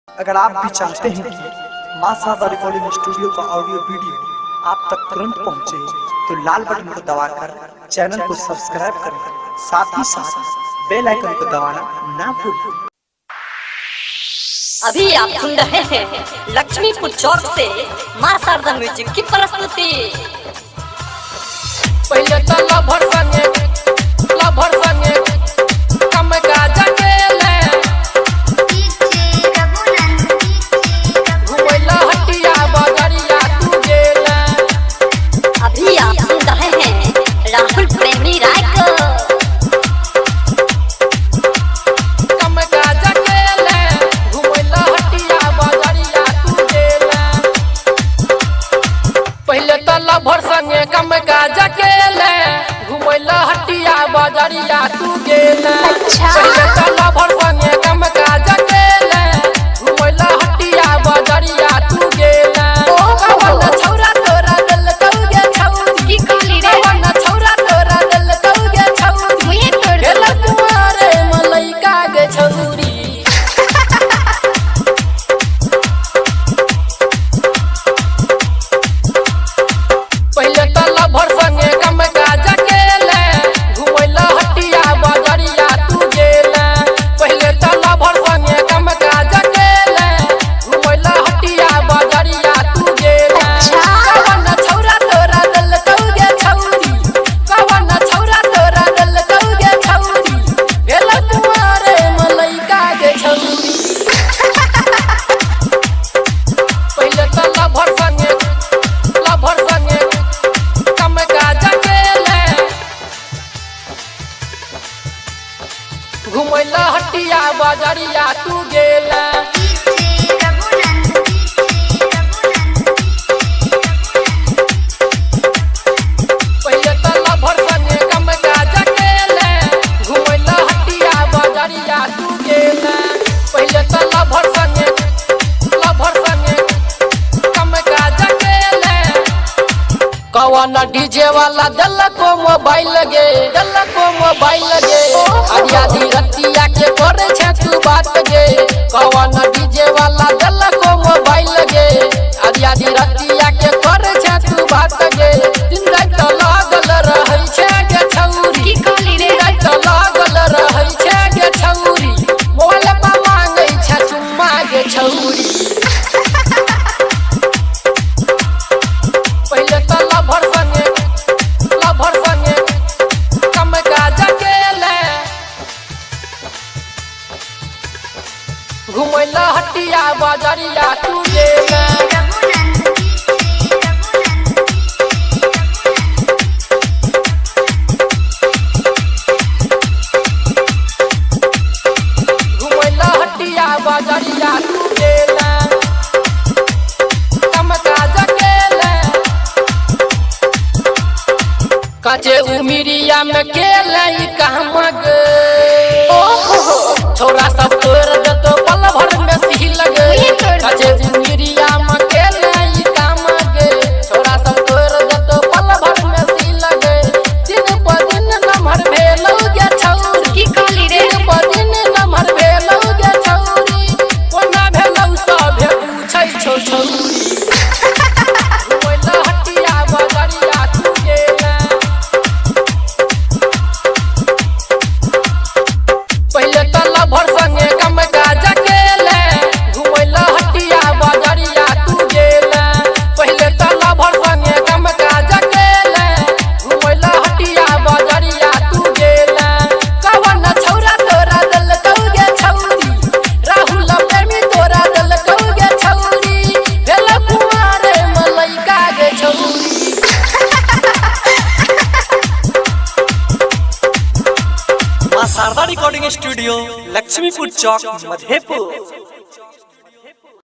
अगर आप भी चाहते हैं कि मां शारदा रिकॉर्डिंग स्टूडियो का ऑडियो वीडियो आप तक तुरंत पहुंचे, तो लाल बटन को दबाकर चैनल को सब्सक्राइब करें, साथ ही साथ बेल आइकन को दबाना ना भूलें। अभी आप सुन रहे हैं लक्ष्मीपुर चौक से मां शारदा म्यूजिक की प्रस्तुति। पहले तो लभर संगे कम गाजा केले घुमैला हटिया बगरिया तू गेला। अभी आप सुन रहे हैं राहुल प्रेमी राय को। कम गाजा केले घुमैला हटिया बगरिया तू गेला। पहले तो लभर संगे कम गाजा केले घुमैला हटिया बजरिया तू गेला। पहले तो लभर संगे कम गाजा केले घुमैला हटिया बजरिया तू गेला। कवन छौरा तोरा दिल कौगे छौरी की कहली रे? कवन छौरा तोरा दिल कौगे छौरी मुझे तोड़ गेल कुंवारे मलैका गे छौरी। पहले तो लभर संगे कम गाजा केले घुमैला हटिया बजरिया तू गेला। पहले तो लभर संगे कम गाजा केले घुमैला हटिया बजरिया तू गेला। कवन छौरा तोरा दिल कौगे छौरी कवन छौरा तोरा दिल कौगे छौरी गेल कुंवारे मलैका गे छौरी। पहले तो लभर संगे कम गाजा केले घुमैला हटिया बजरिया तू गेला। पहले तो लभर संगे कम गाजा केले घुमैला हटिया बजरिया तू गेला। पहले तो लभर संगे कम गाजा केले कवन डीजे वाला दल को मोबाइल गे आधी आधी रतिया के करे छे तू बात गे। कवन डीजे वाला दल को मोबाइल गे आधी आधी रतिया के करे छे तू बात गे। दिन रात लागल रहै छे गे छौरी की कहली रे? दिन रात लागल रहै छे गे छौरी मोबाइल पर मांगै छे चुम्मा गे छौरी। पहले तो लभर संगे कम गाजा केले घुमैला हटिया बजरिया तू गेला। घुमैला हटिया बजरिया तू गेला। कम गाजा केले काचे उमिरिया में केले काम गे छोरा सब तोड़ देतो पल भर में सिही लगे। काचे उमिरिया में केले काम गे छोरा सब तोड़ देतो पल भर में सिही लगे। दिन पर दिन नमहर भेलौ गे छौरी की कहली रे? दिन पर दिन नमहर भेलौ गे छौरी कोना भेलौ सभे पूछै छौ छौरी। घुमैला हटिया बजरिया तू गेला। पहले तो लभर संगे कम गाजा केले घुमैला हटिया बजरिया तू गेला। पहले तो लभर संगे कम गाजा केले घुमैला हटिया बजरिया तू गेला। कवन छौरा तोरा दिल कौगे छौरी राहुल प्रेमी तोरा दिल कौगे छौरी भेल कुंवारे मलैका गे छौरी। मां शारदा रिकॉर्डिंग स्टूडियो लक्ष्मीपुर चौक मधेपुर।